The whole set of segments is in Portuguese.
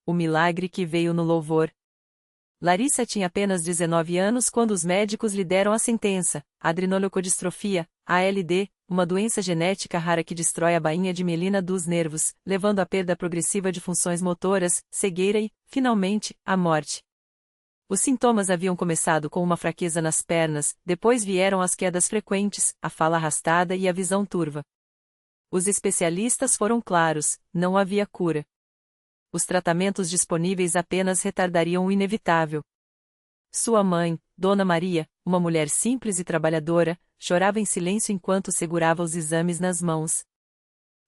O milagre que veio no louvor. Larissa tinha apenas 19 anos quando os médicos lhe deram a sentença: adrenoleucodistrofia, ALD, uma doença genética rara que destrói a bainha de mielina dos nervos, levando à perda progressiva de funções motoras, cegueira e, finalmente, à morte. Os sintomas haviam começado com uma fraqueza nas pernas, depois vieram as quedas frequentes, a fala arrastada e a visão turva. Os especialistas foram claros: não havia cura. Os tratamentos disponíveis apenas retardariam o inevitável. Sua mãe, Dona Maria, uma mulher simples e trabalhadora, chorava em silêncio enquanto segurava os exames nas mãos.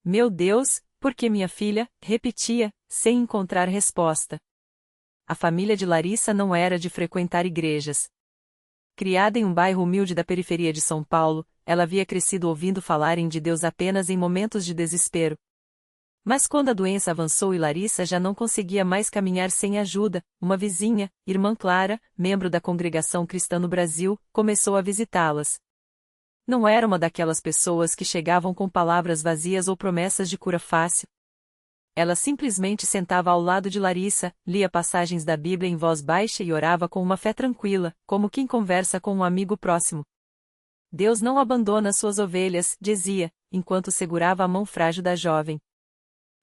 Meu Deus, por que minha filha? Repetia, sem encontrar resposta. A família de Larissa não era de frequentar igrejas. Criada em um bairro humilde da periferia de São Paulo, ela havia crescido ouvindo falarem de Deus apenas em momentos de desespero. Mas quando a doença avançou e Larissa já não conseguia mais caminhar sem ajuda, uma vizinha, Irmã Clara, membro da Congregação Cristã no Brasil, começou a visitá-las. Não era uma daquelas pessoas que chegavam com palavras vazias ou promessas de cura fácil. Ela simplesmente sentava ao lado de Larissa, lia passagens da Bíblia em voz baixa e orava com uma fé tranquila, como quem conversa com um amigo próximo. Deus não abandona suas ovelhas, dizia, enquanto segurava a mão frágil da jovem.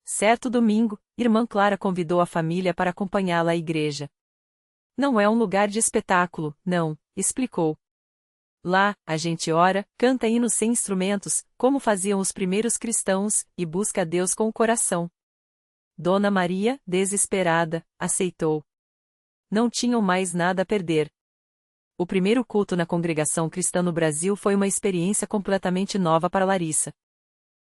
Certo domingo, Irmã Clara convidou a família para acompanhá-la à igreja. Não é um lugar de espetáculo, não, explicou. Lá, a gente ora, canta hinos sem instrumentos, como faziam os primeiros cristãos, e busca a Deus com o coração. Dona Maria, desesperada, aceitou. Não tinham mais nada a perder. O primeiro culto na Congregação Cristã no Brasil foi uma experiência completamente nova para Larissa.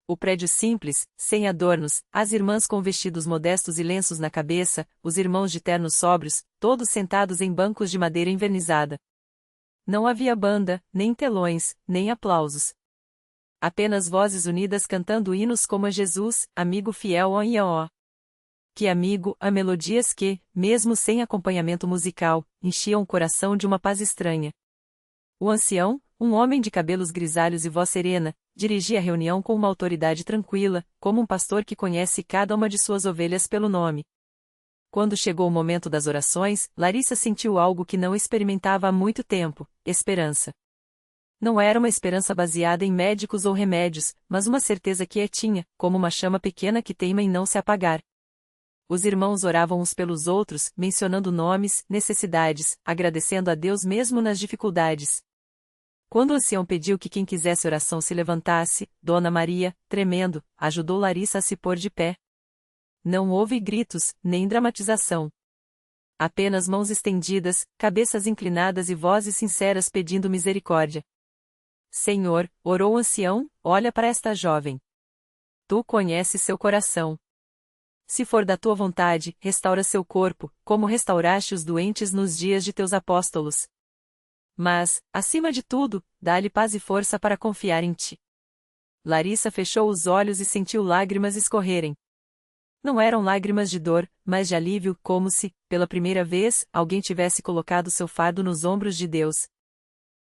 O prédio simples, sem adornos, as irmãs com vestidos modestos e lenços na cabeça, os irmãos de ternos sóbrios, todos sentados em bancos de madeira envernizada. Não havia banda, nem telões, nem aplausos. Apenas vozes unidas cantando hinos como a Jesus, amigo fiel ó. Que amigo, a melodias que, mesmo sem acompanhamento musical, enchiam o coração de uma paz estranha. O ancião, um homem de cabelos grisalhos e voz serena, dirigia a reunião com uma autoridade tranquila, como um pastor que conhece cada uma de suas ovelhas pelo nome. Quando chegou o momento das orações, Larissa sentiu algo que não experimentava há muito tempo: esperança. Não era uma esperança baseada em médicos ou remédios, mas uma certeza quietinha, como uma chama pequena que teima em não se apagar. Os irmãos oravam uns pelos outros, mencionando nomes, necessidades, agradecendo a Deus mesmo nas dificuldades. Quando o ancião pediu que quem quisesse oração se levantasse, Dona Maria, tremendo, ajudou Larissa a se pôr de pé. Não houve gritos, nem dramatização. Apenas mãos estendidas, cabeças inclinadas e vozes sinceras pedindo misericórdia. Senhor, orou o ancião, olha para esta jovem. Tu conheces seu coração. Se for da tua vontade, restaura seu corpo, como restauraste os doentes nos dias de teus apóstolos. Mas, acima de tudo, dá-lhe paz e força para confiar em ti. Larissa fechou os olhos e sentiu lágrimas escorrerem. Não eram lágrimas de dor, mas de alívio, como se, pela primeira vez, alguém tivesse colocado seu fardo nos ombros de Deus.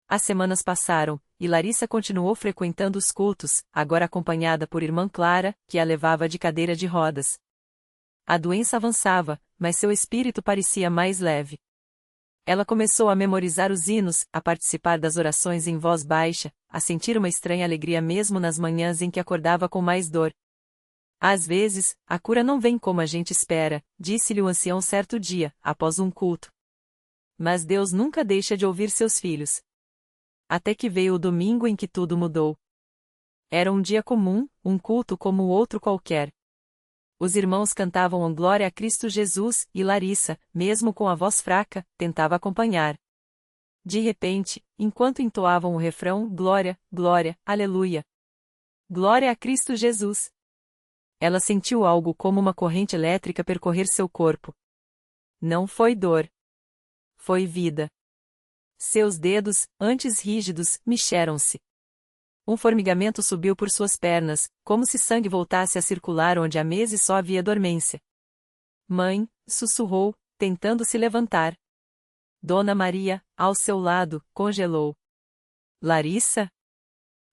As semanas passaram, e Larissa continuou frequentando os cultos, agora acompanhada por Irmã Clara, que a levava de cadeira de rodas. A doença avançava, mas seu espírito parecia mais leve. Ela começou a memorizar os hinos, a participar das orações em voz baixa, a sentir uma estranha alegria mesmo nas manhãs em que acordava com mais dor. Às vezes, a cura não vem como a gente espera, disse-lhe o ancião certo dia, após um culto. Mas Deus nunca deixa de ouvir seus filhos. Até que veio o domingo em que tudo mudou. Era um dia comum, um culto como o outro qualquer. Os irmãos cantavam Glória a Cristo Jesus, e Larissa, mesmo com a voz fraca, tentava acompanhar. De repente, enquanto entoavam o refrão Glória, Glória, Aleluia. Glória a Cristo Jesus. Ela sentiu algo como uma corrente elétrica percorrer seu corpo. Não foi dor. Foi vida. Seus dedos, antes rígidos, mexeram-se. Um formigamento subiu por suas pernas, como se sangue voltasse a circular onde há meses só havia dormência. Mãe, sussurrou, tentando se levantar. Dona Maria, ao seu lado, congelou. Larissa?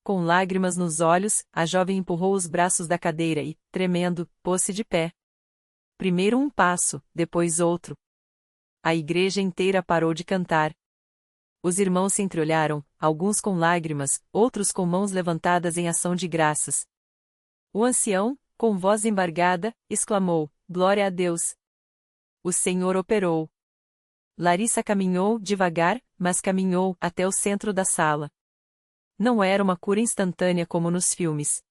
Com lágrimas nos olhos, a jovem empurrou os braços da cadeira e, tremendo, pôs-se de pé. Primeiro um passo, depois outro. A igreja inteira parou de cantar. Os irmãos se entreolharam, alguns com lágrimas, outros com mãos levantadas em ação de graças. O ancião, com voz embargada, exclamou: Glória a Deus! O Senhor operou. Larissa caminhou devagar, mas caminhou até o centro da sala. Não era uma cura instantânea como nos filmes.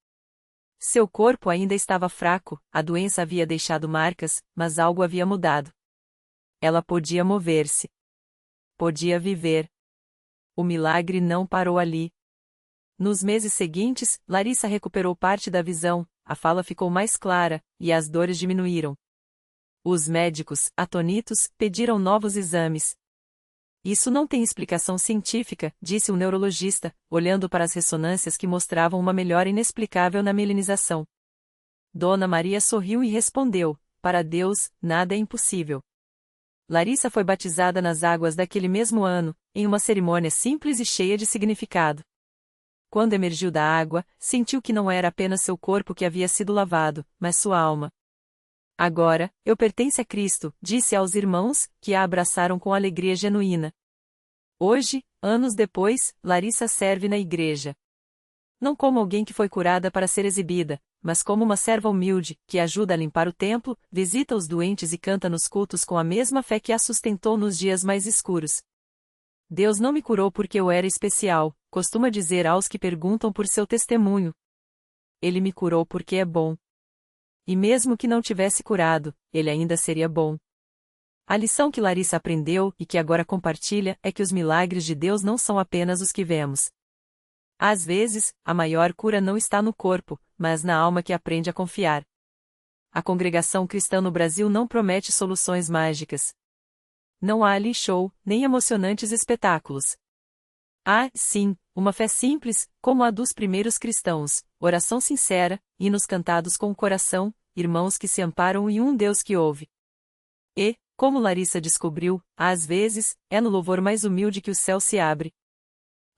Seu corpo ainda estava fraco, a doença havia deixado marcas, mas algo havia mudado. Ela podia mover-se. Podia viver. O milagre não parou ali. Nos meses seguintes, Larissa recuperou parte da visão, a fala ficou mais clara, e as dores diminuíram. Os médicos, atonitos, pediram novos exames. Isso não tem explicação científica, disse o neurologista, olhando para as ressonâncias que mostravam uma melhora inexplicável na mielinização. Dona Maria sorriu e respondeu: para Deus, nada é impossível. Larissa foi batizada nas águas daquele mesmo ano, em uma cerimônia simples e cheia de significado. Quando emergiu da água, sentiu que não era apenas seu corpo que havia sido lavado, mas sua alma. Agora, eu pertenço a Cristo, disse aos irmãos, que a abraçaram com alegria genuína. Hoje, anos depois, Larissa serve na igreja. Não como alguém que foi curada para ser exibida, mas como uma serva humilde, que ajuda a limpar o templo, visita os doentes e canta nos cultos com a mesma fé que a sustentou nos dias mais escuros. Deus não me curou porque eu era especial, costuma dizer aos que perguntam por seu testemunho. Ele me curou porque é bom. E mesmo que não tivesse curado, ele ainda seria bom. A lição que Larissa aprendeu e que agora compartilha é que os milagres de Deus não são apenas os que vemos. Às vezes, a maior cura não está no corpo, mas na alma que aprende a confiar. A congregação cristã no Brasil não promete soluções mágicas. Não há ali show, nem emocionantes espetáculos. Há, sim, uma fé simples, como a dos primeiros cristãos, oração sincera, hinos cantados com o coração, irmãos que se amparam e um Deus que ouve. E, como Larissa descobriu, às vezes, é no louvor mais humilde que o céu se abre.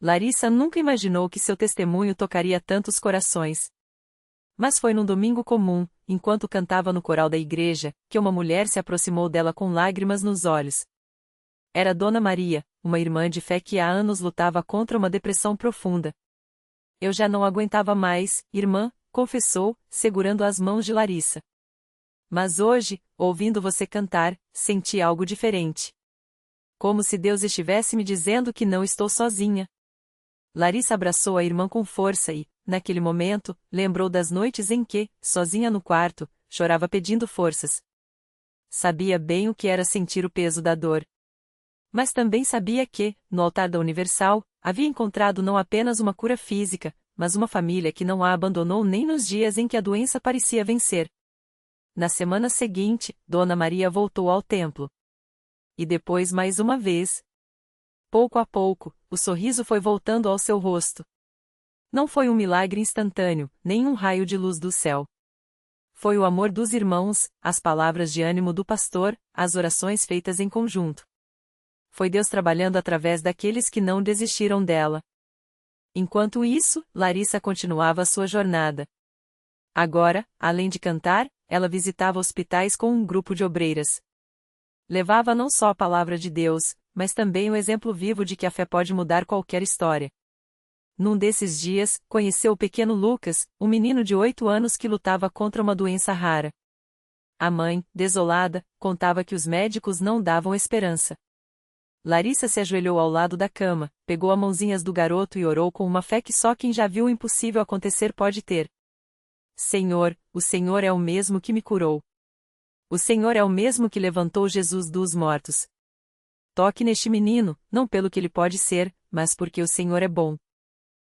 Larissa nunca imaginou que seu testemunho tocaria tantos corações. Mas foi num domingo comum, enquanto cantava no coral da igreja, que uma mulher se aproximou dela com lágrimas nos olhos. Era Dona Maria, uma irmã de fé que há anos lutava contra uma depressão profunda. Eu já não aguentava mais, irmã, confessou, segurando as mãos de Larissa. Mas hoje, ouvindo você cantar, senti algo diferente. Como se Deus estivesse me dizendo que não estou sozinha. Larissa abraçou a irmã com força e, naquele momento, lembrou das noites em que, sozinha no quarto, chorava pedindo forças. Sabia bem o que era sentir o peso da dor. Mas também sabia que, no altar da Universal, havia encontrado não apenas uma cura física, mas uma família que não a abandonou nem nos dias em que a doença parecia vencer. Na semana seguinte, Dona Maria voltou ao templo. E depois mais uma vez. Pouco a pouco, o sorriso foi voltando ao seu rosto. Não foi um milagre instantâneo, nem um raio de luz do céu. Foi o amor dos irmãos, as palavras de ânimo do pastor, as orações feitas em conjunto. Foi Deus trabalhando através daqueles que não desistiram dela. Enquanto isso, Larissa continuava sua jornada. Agora, além de cantar, ela visitava hospitais com um grupo de obreiras. Levava não só a palavra de Deus, mas também o exemplo vivo de que a fé pode mudar qualquer história. Num desses dias, conheceu o pequeno Lucas, um menino de 8 anos que lutava contra uma doença rara. A mãe, desolada, contava que os médicos não davam esperança. Larissa se ajoelhou ao lado da cama, pegou as mãozinhas do garoto e orou com uma fé que só quem já viu o impossível acontecer pode ter. Senhor, o Senhor é o mesmo que me curou. O Senhor é o mesmo que levantou Jesus dos mortos. Toque neste menino, não pelo que ele pode ser, mas porque o Senhor é bom.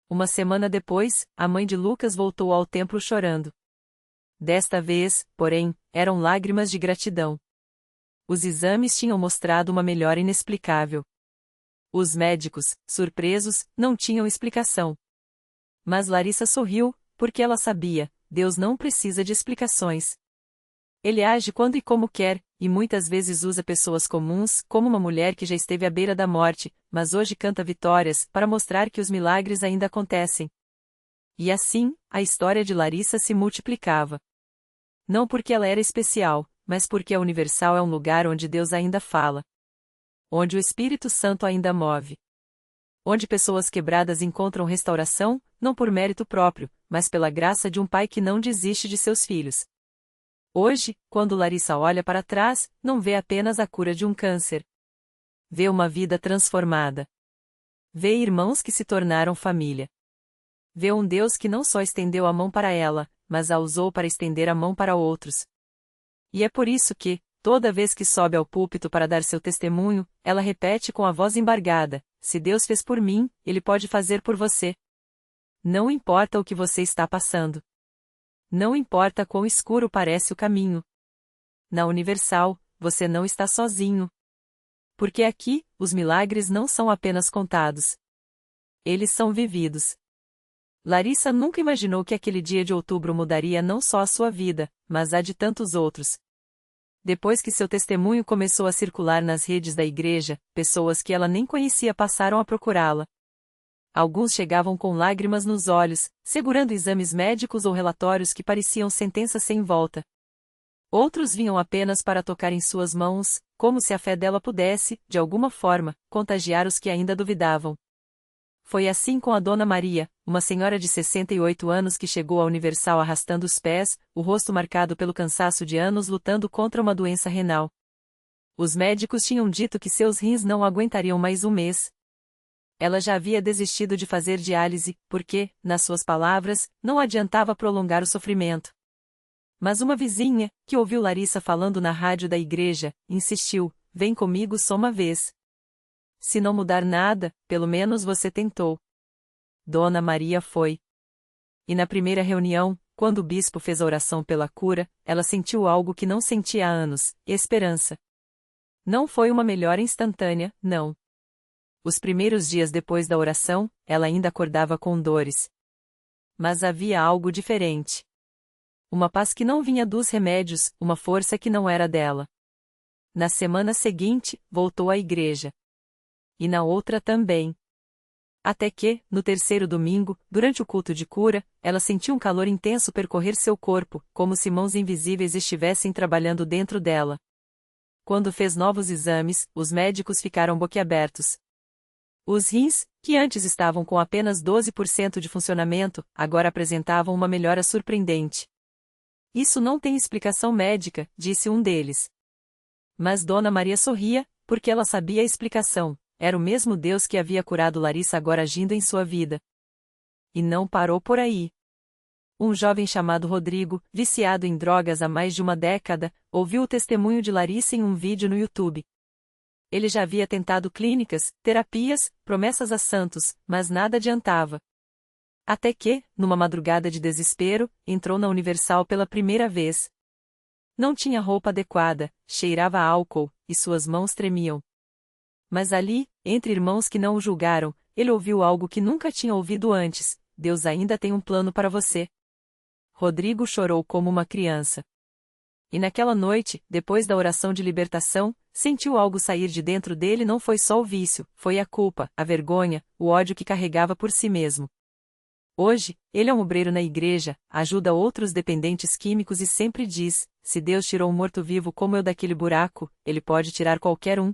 Uma semana depois, a mãe de Lucas voltou ao templo chorando. Desta vez, porém, eram lágrimas de gratidão. Os exames tinham mostrado uma melhora inexplicável. Os médicos, surpresos, não tinham explicação. Mas Larissa sorriu, porque ela sabia, Deus não precisa de explicações. Ele age quando e como quer, e muitas vezes usa pessoas comuns, como uma mulher que já esteve à beira da morte, mas hoje canta vitórias, para mostrar que os milagres ainda acontecem. E assim, a história de Larissa se multiplicava. Não porque ela era especial, mas porque a Universal é um lugar onde Deus ainda fala. Onde o Espírito Santo ainda move. Onde pessoas quebradas encontram restauração, não por mérito próprio, mas pela graça de um pai que não desiste de seus filhos. Hoje, quando Larissa olha para trás, não vê apenas a cura de um câncer. Vê uma vida transformada. Vê irmãos que se tornaram família. Vê um Deus que não só estendeu a mão para ela, mas a usou para estender a mão para outros. E é por isso que, toda vez que sobe ao púlpito para dar seu testemunho, ela repete com a voz embargada: se Deus fez por mim, Ele pode fazer por você. Não importa o que você está passando. Não importa quão escuro parece o caminho. Na Universal, você não está sozinho. Porque aqui, os milagres não são apenas contados. Eles são vividos. Larissa nunca imaginou que aquele dia de outubro mudaria não só a sua vida, mas a de tantos outros. Depois que seu testemunho começou a circular nas redes da igreja, pessoas que ela nem conhecia passaram a procurá-la. Alguns chegavam com lágrimas nos olhos, segurando exames médicos ou relatórios que pareciam sentenças sem volta. Outros vinham apenas para tocar em suas mãos, como se a fé dela pudesse, de alguma forma, contagiar os que ainda duvidavam. Foi assim com a Dona Maria, uma senhora de 68 anos que chegou à Universal arrastando os pés, o rosto marcado pelo cansaço de anos lutando contra uma doença renal. Os médicos tinham dito que seus rins não aguentariam mais um mês. Ela já havia desistido de fazer diálise, porque, nas suas palavras, não adiantava prolongar o sofrimento. Mas uma vizinha, que ouviu Larissa falando na rádio da igreja, insistiu: vem comigo só uma vez. Se não mudar nada, pelo menos você tentou. Dona Maria foi. E na primeira reunião, quando o bispo fez a oração pela cura, ela sentiu algo que não sentia há anos: esperança. Não foi uma melhora instantânea, não. Os primeiros dias depois da oração, ela ainda acordava com dores. Mas havia algo diferente. Uma paz que não vinha dos remédios, uma força que não era dela. Na semana seguinte, voltou à igreja. E na outra também. Até que, no terceiro domingo, durante o culto de cura, ela sentiu um calor intenso percorrer seu corpo, como se mãos invisíveis estivessem trabalhando dentro dela. Quando fez novos exames, os médicos ficaram boquiabertos. Os rins, que antes estavam com apenas 12% de funcionamento, agora apresentavam uma melhora surpreendente. Isso não tem explicação médica, disse um deles. Mas Dona Maria sorria, porque ela sabia a explicação. Era o mesmo Deus que havia curado Larissa agora agindo em sua vida. E não parou por aí. Um jovem chamado Rodrigo, viciado em drogas há mais de uma década, ouviu o testemunho de Larissa em um vídeo no YouTube. Ele já havia tentado clínicas, terapias, promessas a santos, mas nada adiantava. Até que, numa madrugada de desespero, entrou na Universal pela primeira vez. Não tinha roupa adequada, cheirava a álcool, e suas mãos tremiam. Mas ali, entre irmãos que não o julgaram, ele ouviu algo que nunca tinha ouvido antes: Deus ainda tem um plano para você. Rodrigo chorou como uma criança. E naquela noite, depois da oração de libertação, sentiu algo sair de dentro dele. Não foi só o vício, foi a culpa, a vergonha, o ódio que carregava por si mesmo. Hoje, ele é um obreiro na igreja, ajuda outros dependentes químicos e sempre diz: se Deus tirou um morto-vivo como eu daquele buraco, Ele pode tirar qualquer um.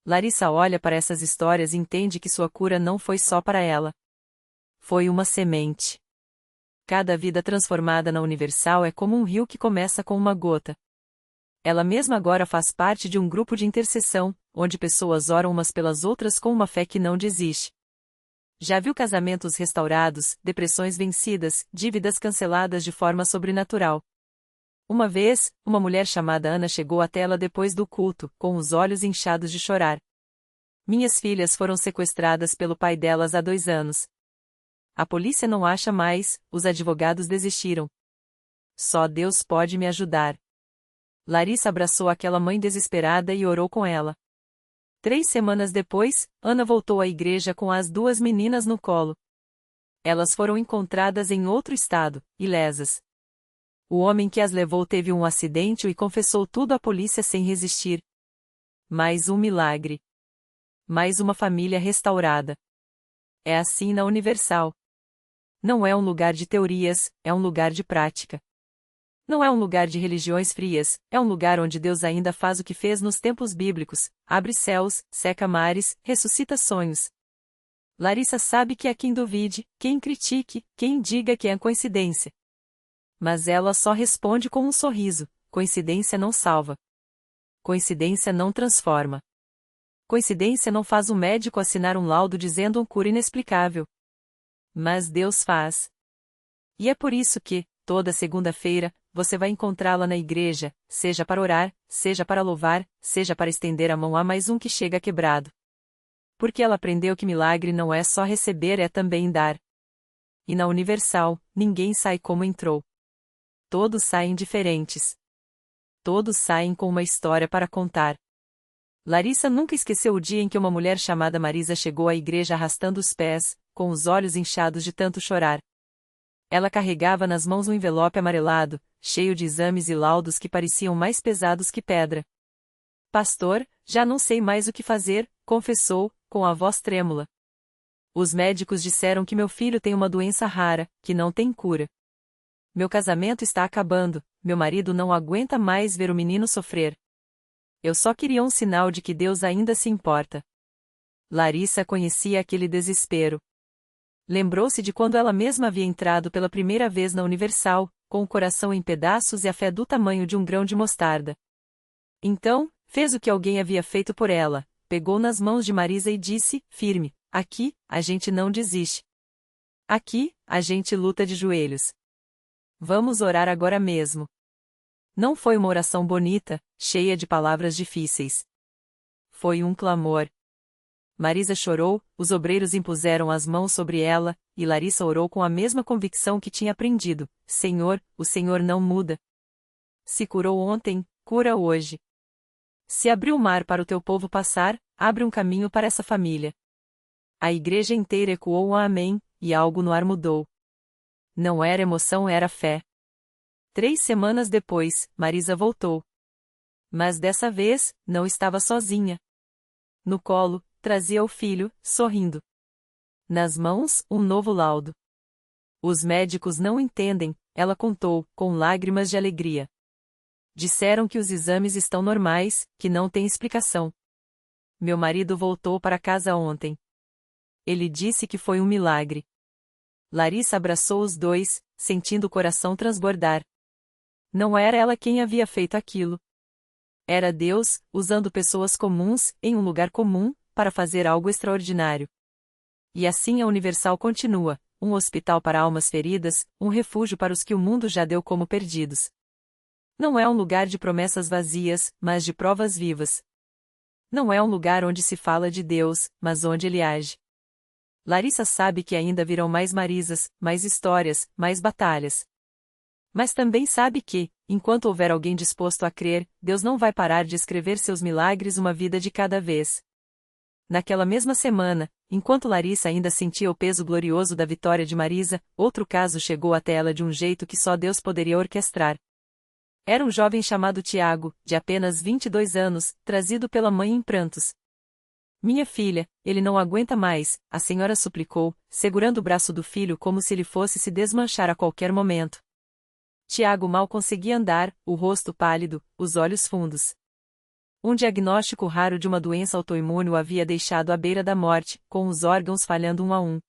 Larissa olha para essas histórias e entende que sua cura não foi só para ela. Foi uma semente. Cada vida transformada na Universal é como um rio que começa com uma gota. Ela mesma agora faz parte de um grupo de intercessão, onde pessoas oram umas pelas outras com uma fé que não desiste. Já viu casamentos restaurados, depressões vencidas, dívidas canceladas de forma sobrenatural. Uma vez, uma mulher chamada Ana chegou até ela depois do culto, com os olhos inchados de chorar. Minhas filhas foram sequestradas pelo pai delas há 2 anos. A polícia não acha mais, os advogados desistiram. Só Deus pode me ajudar. Larissa abraçou aquela mãe desesperada e orou com ela. 3 semanas depois, Ana voltou à igreja com as 2 meninas no colo. Elas foram encontradas em outro estado, ilesas. O homem que as levou teve um acidente e confessou tudo à polícia sem resistir. Mais um milagre. Mais uma família restaurada. É assim na Universal. Não é um lugar de teorias, é um lugar de prática. Não é um lugar de religiões frias, é um lugar onde Deus ainda faz o que fez nos tempos bíblicos: abre céus, seca mares, ressuscita sonhos. Larissa sabe que há quem duvide, quem critique, quem diga que é coincidência. Mas ela só responde com um sorriso: coincidência não salva. Coincidência não transforma. Coincidência não faz o médico assinar um laudo dizendo uma cura inexplicável. Mas Deus faz. E é por isso que, toda segunda-feira, você vai encontrá-la na igreja, seja para orar, seja para louvar, seja para estender a mão a mais um que chega quebrado. Porque ela aprendeu que milagre não é só receber, é também dar. E na Universal, ninguém sai como entrou. Todos saem diferentes. Todos saem com uma história para contar. Larissa nunca esqueceu o dia em que uma mulher chamada Marisa chegou à igreja arrastando os pés, com os olhos inchados de tanto chorar. Ela carregava nas mãos um envelope amarelado, cheio de exames e laudos que pareciam mais pesados que pedra. Pastor, já não sei mais o que fazer, confessou, com a voz trêmula. Os médicos disseram que meu filho tem uma doença rara, que não tem cura. Meu casamento está acabando, meu marido não aguenta mais ver o menino sofrer. Eu só queria um sinal de que Deus ainda se importa. Larissa conhecia aquele desespero. Lembrou-se de quando ela mesma havia entrado pela primeira vez na Universal, com o coração em pedaços e a fé do tamanho de um grão de mostarda. Então, fez o que alguém havia feito por ela, pegou nas mãos de Marisa e disse, firme: aqui, a gente não desiste. Aqui, a gente luta de joelhos. Vamos orar agora mesmo. Não foi uma oração bonita, cheia de palavras difíceis. Foi um clamor. Marisa chorou, os obreiros impuseram as mãos sobre ela, e Larissa orou com a mesma convicção que tinha aprendido: Senhor, o Senhor não muda. Se curou ontem, cura hoje. Se abriu o mar para o teu povo passar, abre um caminho para essa família. A igreja inteira ecoou um amém, e algo no ar mudou. Não era emoção, era fé. 3 semanas depois, Marisa voltou. Mas dessa vez, não estava sozinha. No colo, trazia o filho, sorrindo. Nas mãos, um novo laudo. Os médicos não entendem, ela contou, com lágrimas de alegria. Disseram que os exames estão normais, que não tem explicação. Meu marido voltou para casa ontem. Ele disse que foi um milagre. Larissa abraçou os dois, sentindo o coração transbordar. Não era ela quem havia feito aquilo. Era Deus, usando pessoas comuns, em um lugar comum, para fazer algo extraordinário. E assim a Universal continua, um hospital para almas feridas, um refúgio para os que o mundo já deu como perdidos. Não é um lugar de promessas vazias, mas de provas vivas. Não é um lugar onde se fala de Deus, mas onde Ele age. Larissa sabe que ainda virão mais Marisas, mais histórias, mais batalhas. Mas também sabe que, enquanto houver alguém disposto a crer, Deus não vai parar de escrever seus milagres uma vida de cada vez. Naquela mesma semana, enquanto Larissa ainda sentia o peso glorioso da vitória de Marisa, outro caso chegou até ela de um jeito que só Deus poderia orquestrar. Era um jovem chamado Tiago, de apenas 22 anos, trazido pela mãe em prantos. Minha filha, ele não aguenta mais, a senhora suplicou, segurando o braço do filho como se ele fosse se desmanchar a qualquer momento. Tiago mal conseguia andar, o rosto pálido, os olhos fundos. Um diagnóstico raro de uma doença autoimune o havia deixado à beira da morte, com os órgãos falhando um a um.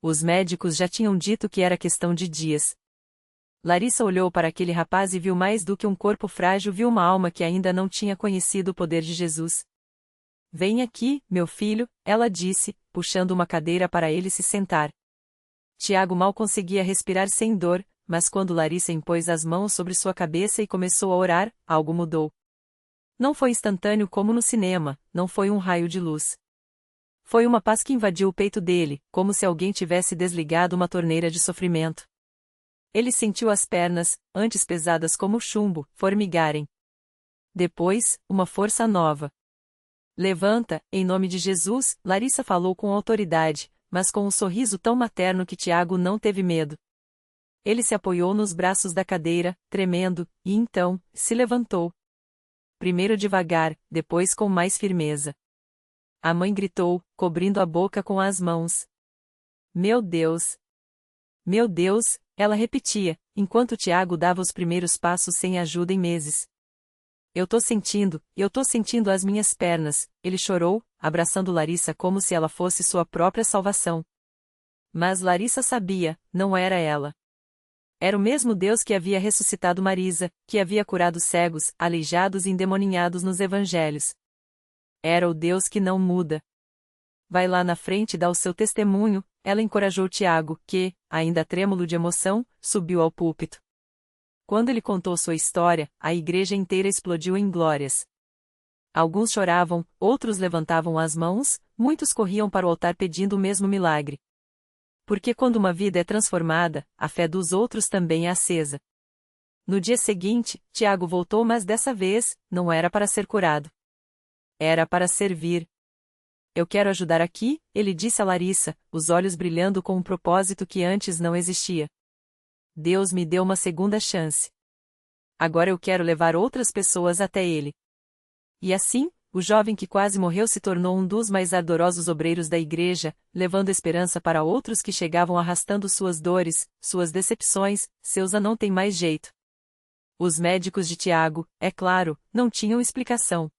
Os médicos já tinham dito que era questão de dias. Larissa olhou para aquele rapaz e viu mais do que um corpo frágil, viu uma alma que ainda não tinha conhecido o poder de Jesus. Vem aqui, meu filho, ela disse, puxando uma cadeira para ele se sentar. Tiago mal conseguia respirar sem dor, mas quando Larissa impôs as mãos sobre sua cabeça e começou a orar, algo mudou. Não foi instantâneo como no cinema, não foi um raio de luz. Foi uma paz que invadiu o peito dele, como se alguém tivesse desligado uma torneira de sofrimento. Ele sentiu as pernas, antes pesadas como chumbo, formigarem. Depois, uma força nova. Levanta, em nome de Jesus, Larissa falou com autoridade, mas com um sorriso tão materno que Tiago não teve medo. Ele se apoiou nos braços da cadeira, tremendo, e então, se levantou. Primeiro devagar, depois com mais firmeza. A mãe gritou, cobrindo a boca com as mãos. Meu Deus! Meu Deus, ela repetia, enquanto Tiago dava os primeiros passos sem ajuda em meses. Eu tô sentindo as minhas pernas, ele chorou, abraçando Larissa como se ela fosse sua própria salvação. Mas Larissa sabia, não era ela. Era o mesmo Deus que havia ressuscitado Marisa, que havia curado cegos, aleijados e endemoninhados nos evangelhos. Era o Deus que não muda. Vai lá na frente e dá o seu testemunho, ela encorajou Tiago, que, ainda trêmulo de emoção, subiu ao púlpito. Quando ele contou sua história, a igreja inteira explodiu em glórias. Alguns choravam, outros levantavam as mãos, muitos corriam para o altar pedindo o mesmo milagre. Porque quando uma vida é transformada, a fé dos outros também é acesa. No dia seguinte, Tiago voltou, mas dessa vez, não era para ser curado. Era para servir. Eu quero ajudar aqui, ele disse a Larissa, os olhos brilhando com um propósito que antes não existia. Deus me deu uma segunda chance. Agora eu quero levar outras pessoas até ele. E assim, o jovem que quase morreu se tornou um dos mais ardorosos obreiros da igreja, levando esperança para outros que chegavam arrastando suas dores, suas decepções, seus não tem mais jeito. Os médicos de Tiago, é claro, não tinham explicação.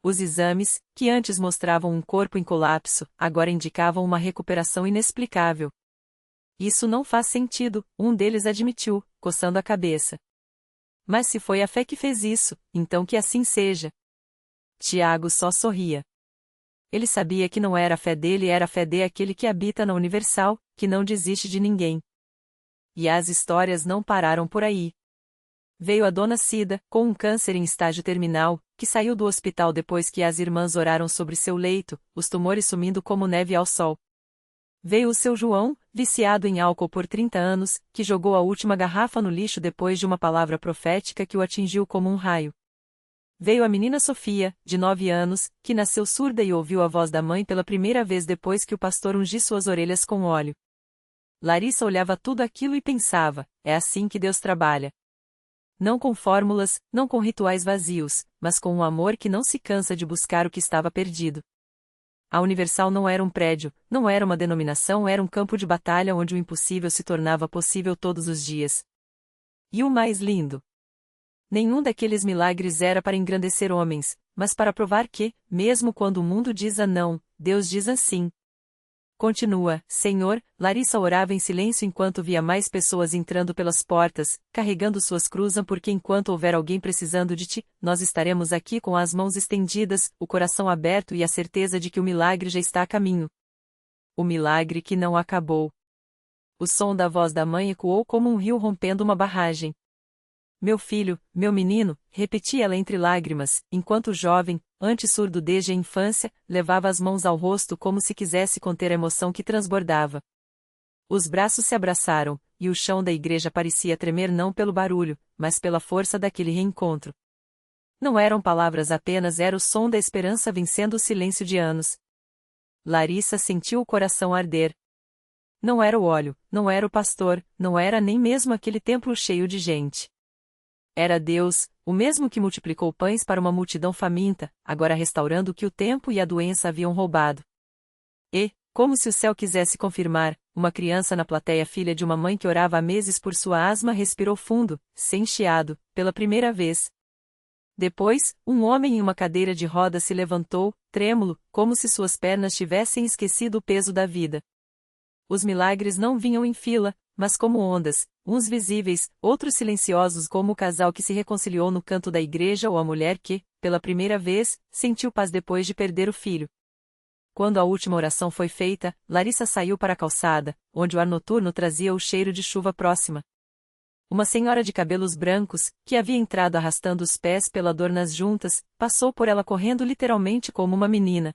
Os exames, que antes mostravam um corpo em colapso, agora indicavam uma recuperação inexplicável. Isso não faz sentido, um deles admitiu, coçando a cabeça. Mas se foi a fé que fez isso, então que assim seja. Tiago só sorria. Ele sabia que não era a fé dele, era a fé daquele que habita na Universal, que não desiste de ninguém. E as histórias não pararam por aí. Veio a dona Cida, com um câncer em estágio terminal, que saiu do hospital depois que as irmãs oraram sobre seu leito, os tumores sumindo como neve ao sol. Veio o seu João, viciado em álcool por 30 anos, que jogou a última garrafa no lixo depois de uma palavra profética que o atingiu como um raio. Veio a menina Sofia, de 9 anos, que nasceu surda e ouviu a voz da mãe pela primeira vez depois que o pastor ungiu suas orelhas com óleo. Larissa olhava tudo aquilo e pensava, é assim que Deus trabalha. Não com fórmulas, não com rituais vazios, mas com um amor que não se cansa de buscar o que estava perdido. A Universal não era um prédio, não era uma denominação, era um campo de batalha onde o impossível se tornava possível todos os dias. E o mais lindo? Nenhum daqueles milagres era para engrandecer homens, mas para provar que, mesmo quando o mundo diz não, Deus diz sim. Continua, Senhor, Larissa orava em silêncio enquanto via mais pessoas entrando pelas portas, carregando suas cruzes porque enquanto houver alguém precisando de ti, nós estaremos aqui com as mãos estendidas, o coração aberto e a certeza de que o milagre já está a caminho. O milagre que não acabou. O som da voz da mãe ecoou como um rio rompendo uma barragem. Meu filho, meu menino, repetia ela entre lágrimas, enquanto o jovem, antes surdo desde a infância, levava as mãos ao rosto como se quisesse conter a emoção que transbordava. Os braços se abraçaram, e o chão da igreja parecia tremer não pelo barulho, mas pela força daquele reencontro. Não eram palavras apenas, era o som da esperança vencendo o silêncio de anos. Larissa sentiu o coração arder. Não era o óleo, não era o pastor, não era nem mesmo aquele templo cheio de gente. Era Deus, o mesmo que multiplicou pães para uma multidão faminta, agora restaurando o que o tempo e a doença haviam roubado. E, como se o céu quisesse confirmar, uma criança na plateia, filha de uma mãe que orava há meses por sua asma, respirou fundo, sem chiado, pela primeira vez. Depois, um homem em uma cadeira de rodas se levantou, trêmulo, como se suas pernas tivessem esquecido o peso da vida. Os milagres não vinham em fila, mas como ondas, uns visíveis, outros silenciosos, como o casal que se reconciliou no canto da igreja ou a mulher que, pela primeira vez, sentiu paz depois de perder o filho. Quando a última oração foi feita, Larissa saiu para a calçada, onde o ar noturno trazia o cheiro de chuva próxima. Uma senhora de cabelos brancos, que havia entrado arrastando os pés pela dor nas juntas, passou por ela correndo literalmente como uma menina.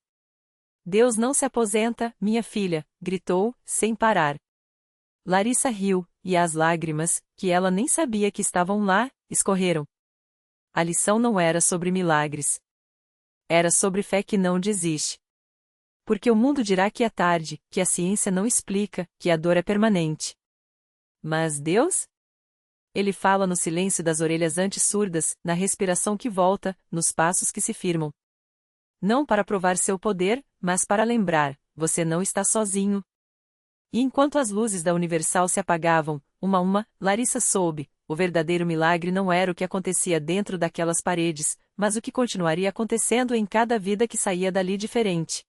Deus não se aposenta, minha filha, gritou, sem parar. Larissa riu, e as lágrimas, que ela nem sabia que estavam lá, escorreram. A lição não era sobre milagres. Era sobre fé que não desiste. Porque o mundo dirá que é tarde, que a ciência não explica, que a dor é permanente. Mas Deus? Ele fala no silêncio das orelhas antes surdas, na respiração que volta, nos passos que se firmam. Não para provar seu poder, mas para lembrar, você não está sozinho. E enquanto as luzes da Universal se apagavam, uma a uma, Larissa soube, o verdadeiro milagre não era o que acontecia dentro daquelas paredes, mas o que continuaria acontecendo em cada vida que saía dali diferente.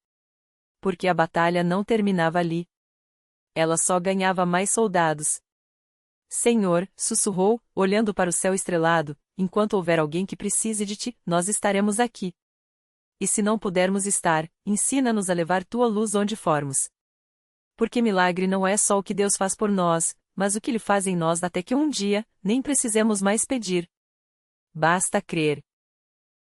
Porque a batalha não terminava ali. Ela só ganhava mais soldados. Senhor, sussurrou, olhando para o céu estrelado, enquanto houver alguém que precise de ti, nós estaremos aqui. E se não pudermos estar, ensina-nos a levar tua luz onde formos. Porque milagre não é só o que Deus faz por nós, mas o que Ele faz em nós até que um dia, nem precisemos mais pedir. Basta crer.